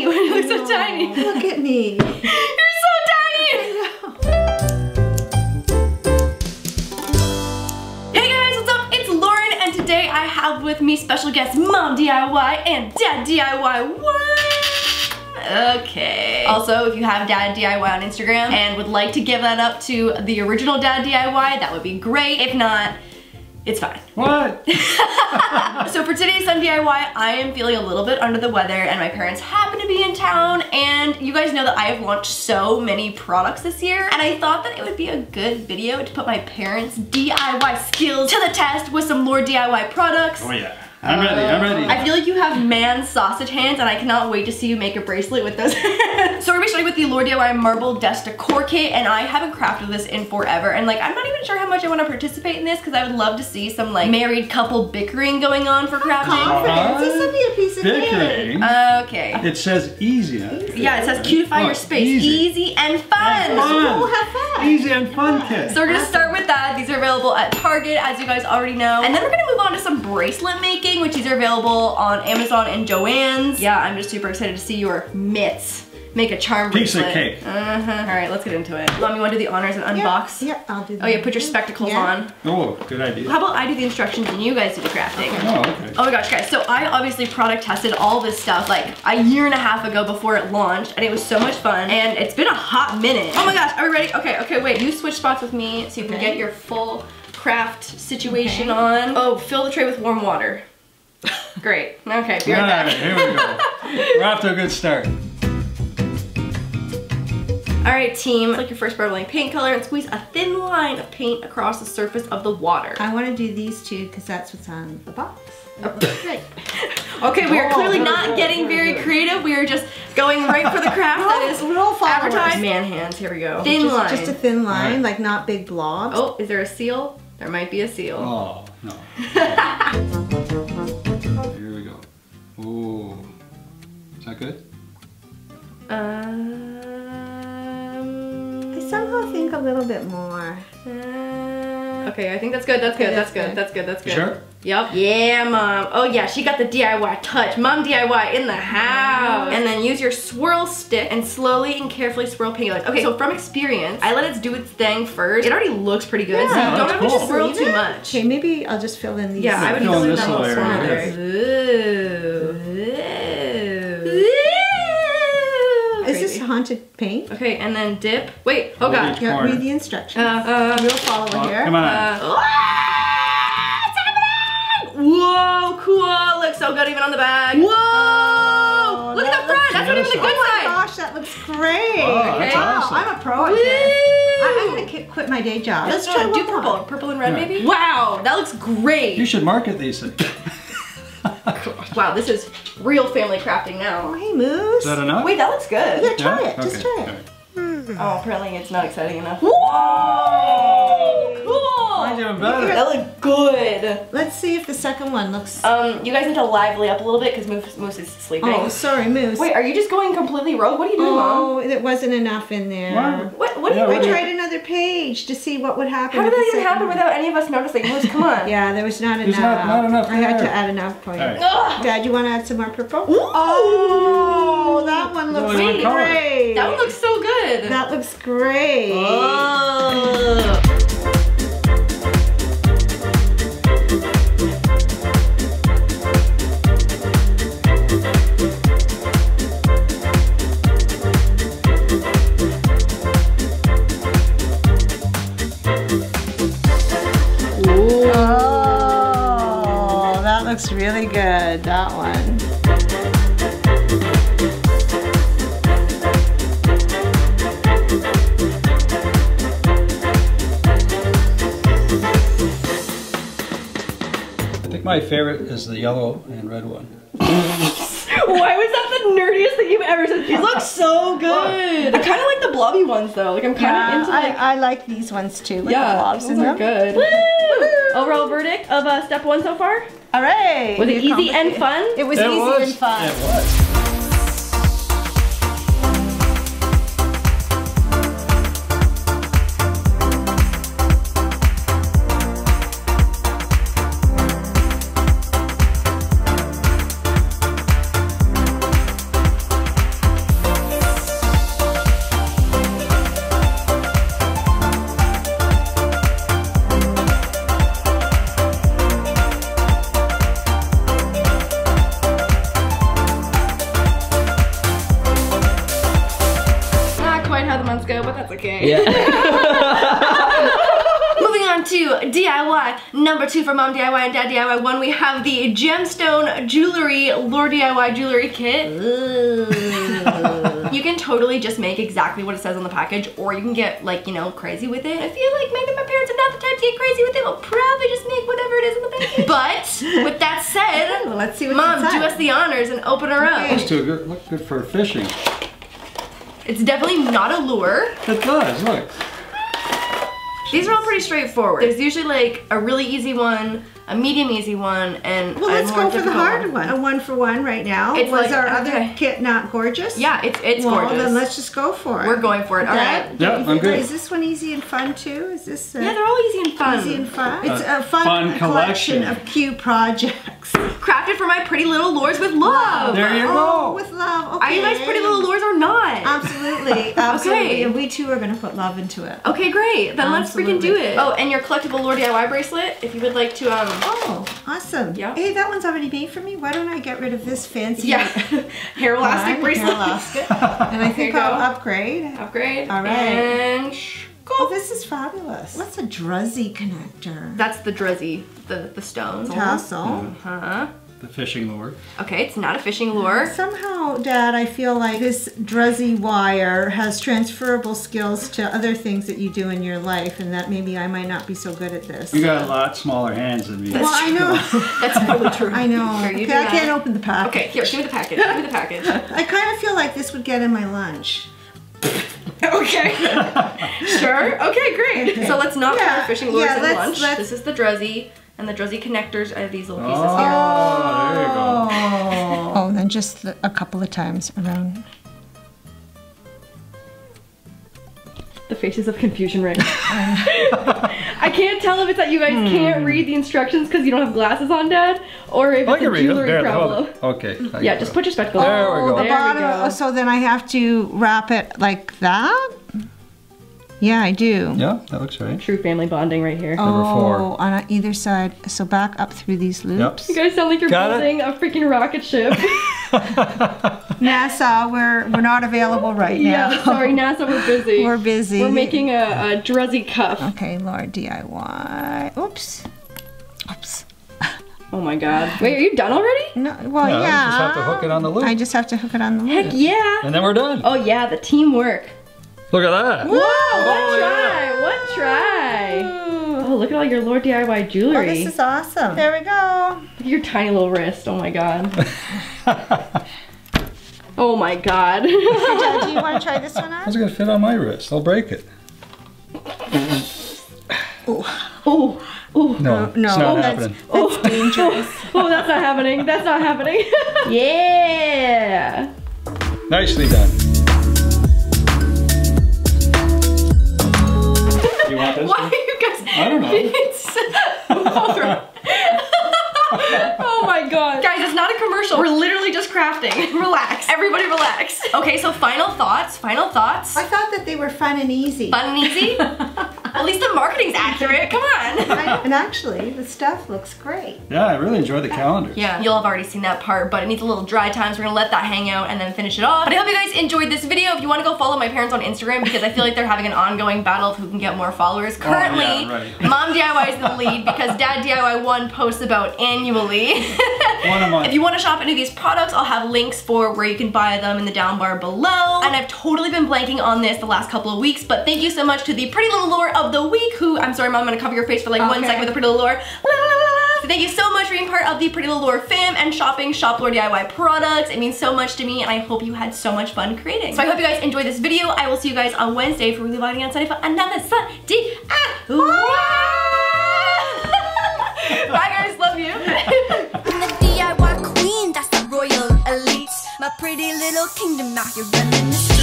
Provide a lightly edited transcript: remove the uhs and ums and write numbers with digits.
tiny. Why do you look so tiny? Look at me. You're so tiny. Hey guys, what's up? It's Lauren, and today I have with me special guests momDIY and dadDIY. What? Okay. Also, if you have dadDIY on Instagram and would like to give that up to the original dadDIY, that would be great. If not, it's fine. What? So for today's momDIY, I am feeling a little bit under the weather and my parents happen to be in town, and you guys know that I have launched so many products this year, and I thought that it would be a good video to put my parents' DIY skills to the test with some LaurDIY products. Oh yeah. I'm ready, I'm ready. I feel like you have man sausage hands, and I cannot wait to see you make a bracelet with those hands. So we're gonna be starting with the LaurDIY Marble Desk Decor Kit, and I haven't crafted this in forever, and like I'm not even sure how much I want to participate in this because I would love to see some like married couple bickering going on for crafting. Confidence. This will be a piece of Bickering? cake. Okay. It says easy. Yeah, it says cutify your space. Easy and fun. We'll have fun. Easy and fun kit. So we're gonna start with that. These are available at Target, as you guys already know. And then we're gonna move on to some bracelet making, which these are available on Amazon and Joann's. Yeah, I'm just super excited to see your mitts make a charm bracelet. Piece of cake. All right, let's get into it. Mommy, want to do the honors and unbox? Yeah, I'll do that. Oh yeah, put your spectacles on. Oh, good idea. How about I do the instructions and you guys do the crafting? Oh, okay. Oh my gosh, guys, so I obviously product tested all this stuff like a year and a half ago before it launched, and it was so much fun, and it's been a hot minute. Oh my gosh, are we ready? Okay, wait, you switch spots with me so you can get your full craft situation on. Oh, fill the tray with warm water. Great, okay, be right back. Here we go. We're off to a good start. All right, team, select your first bubbling paint color and squeeze a thin line of paint across the surface of the water. I want to do these two because that's what's on the box. Okay, we are clearly not getting very creative. We are just going right for the craft that is advertised. Man hands, here we go. Thin line. Just a thin line, like not big blobs. Oh, is there a seal? There might be a seal. Oh, no. Here we go. Oh. Is that good? I somehow think a little bit more. Okay, I think that's good, that's good. You sure? Yep. Yeah, Mom. Oh yeah, she got the DIY touch. momDIY in the house. And then use your swirl stick and slowly and carefully swirl paint. Okay, so from experience, I let it do its thing first. It already looks pretty good, so you don't have to just swirl too much. Okay, maybe I'll just fill in these. Yeah, I would fill in this that little layer. Is this haunted paint? Okay, and then dip. Wait, oh god. Yeah, read the instructions. We'll follow here. Come on. What's happening? Whoa, cool. Looks so good even on the bag. Whoa! Look at the front. That's not even the good side. Oh my gosh, that looks great. Oh, that's awesome. I'm a pro at this. I'm gonna quit my day job. Let's try do purple. Purple and red maybe? Wow, that looks great. You should market these things. Wow, this is real family crafting now. Oh, hey, Moose. Is that enough? Wait, that looks good. Yeah, try it. Okay. Just try it. Oh, apparently it's not exciting enough. Whoa! Cool! Mine's even better. That looked good. Let's see if the second one looks... You guys need to lively up a little bit because Moose is sleeping. Oh, sorry, Moose. Wait, are you just going completely rogue? What are you doing, Mom? Oh, there wasn't enough in there. What are you I doing? tried another page to see what would happen. How did that even happen without any of us noticing? Moose, come on. Yeah, there was not There's enough. not enough I had there. to add enough for you. All right. Dad, you want to add some more purple? Ooh. Oh, that one looks Really good color. great. That one looks so good. That looks great. Oh. Oh, that looks really good, that one. I think my favorite is the yellow and red one. Why was that the nerdiest thing you've ever said? These look so good. I kind of like the blobby ones though. Like I'm kind of into like... I like these ones too with the blobs in those are them. good. Woo! Overall verdict of step 1 so far? All right. Was it easy and fun? It was easy and fun. It was. That's okay. Yeah. Moving on to DIY number 2 for Mom DIY and Dad DIY 1, we have the Gemstone Jewelry LaurDIY Jewelry Kit. You can totally just make exactly what it says on the package, or you can get, like, you know, crazy with it. I feel like maybe my parents are not the type to get crazy with it. We'll probably just make whatever it is in the package. But with that said, Well, let's see what's Mom, inside. do us the honors and open her up. Those two look good for fishing. It's definitely not a lure. It does, look. These are all pretty straightforward. There's usually like a really easy one, a medium easy one, and Well, let's a more go for the difficult hard one. A 1-for-1 right now. It's Was like- our okay. other kit not gorgeous? Yeah, it's Well, gorgeous. then let's just go for it. We're going for it. All right. Yeah, I'm good. Is this one easy and fun too? Is this Yeah, they're all easy and fun. easy and fun? It's a fun, fun collection collection. of cute projects. Crafted for my pretty little lures with love. There you Oh, go. with love. Okay. Are you guys pretty little lures or not? Absolutely, absolutely. Okay. And we too are going to put love into it. Okay, great. Then let's freaking do Absolutely. it. Oh, and your collectible LaurDIY bracelet, if you would like to, Oh, awesome. Yeah. Hey, that one's already made for me. Why don't I get rid of this fancy yeah, hair elastic bracelet. hair elastic. And I think There you I'll go. upgrade. Upgrade. All right. And Oh, this is fabulous. What's a druzzy connector? that's the druzzy, the stone. Tassel. Huh? The fishing lure. Okay, it's not a fishing lure. Somehow, Dad, I feel like this druzzy wire has transferable skills to other things that you do in your life, and that maybe I might not be so good at this. You got a lot smaller hands than me. Well, I know. That's totally true. I know. Here, you Okay, do I that. can't open the package. Okay, here, give me the package. Give me the package. I kind of feel like this would get in my lunch. Okay. Sure. Okay, great. Okay. So let's not put Yeah, our fishing lures yeah, in let's- lunch. This is the druzzy, and the druzzy connectors are these little pieces Oh, here. there you go. Oh, then just a couple of times around. The faces of confusion right now. I can't tell if it's that you guys can't read the instructions because you don't have glasses on, Dad, or if I it's can a read it. jewelry There, problem. hold it. Okay. Yeah, just put your spectacles on. There we go. The There we bottom. go. So then I have to wrap it like that? Yeah, I do. Yeah, that looks right. True family bonding right here. Number 4. Oh, on either side. So back up through these loops. You guys sound like you're Got it? building a freaking rocket ship. NASA, we're not available right now. Yeah, sorry, NASA, we're busy. We're busy. We're making a druzzy cuff. Okay, LaurDIY. Oops. Oops. Oh my god. Wait, are you done already? No, well, Yeah, yeah. you just have to hook it on the loop. I just have to hook it on the loop. Heck yeah. And then we're done. Oh yeah, the teamwork. Look at that. Whoa, Oh, one try. Oh, look at all your LaurDIY jewelry. Oh, this is awesome. There we go. Look at your tiny little wrist. Oh my god. Oh my god. Hey, Dad, do you want to try this one How's on? it gonna fit on my wrist? I'll break it. Oh, oh. No, it's not happening. That's dangerous. Oh, that's not happening. That's not happening. Yeah. Nicely done. You want this? Why are you guys? I don't know. Oh my god. Guys, it's not a commercial. We're literally just crafting. Relax. Everybody relax. Okay, so final thoughts. Final thoughts. I thought that they were fun and easy. Fun and easy? At least the marketing's accurate. Come on. And actually, the stuff looks great. Yeah, I really enjoy the calendar. Yeah, you'll have already seen that part, but it needs a little dry time, so we're gonna let that hang out and then finish it off. But I hope you guys enjoyed this video. If you wanna go follow my parents on Instagram, because I feel like they're having an ongoing battle of who can get more followers. Currently, yeah, right. Mom DIY is in the lead because Dad DIY 1 posts about annually. One a month. If you wanna shop any of these products, I'll have links for where you can buy them in the down bar below. And I've totally been blanking on this the last couple of weeks, but thank you so much to the Pretty Little Lure of the Week, who, I'm sorry Mom, I'm gonna cover your face for like 1 second with the Pretty Little Lure. So thank you so much for being part of the Pretty Little Lure fam and shopping Shop LaurDIY products. It means so much to me and I hope you had so much fun creating. So I hope you guys enjoyed this video. I will see you guys on Wednesday for Weekly Vlogging on Sunday for another DIY. Bye guys, love you. I'm the DIY queen, that's the royal elite. My pretty little kingdom out here running the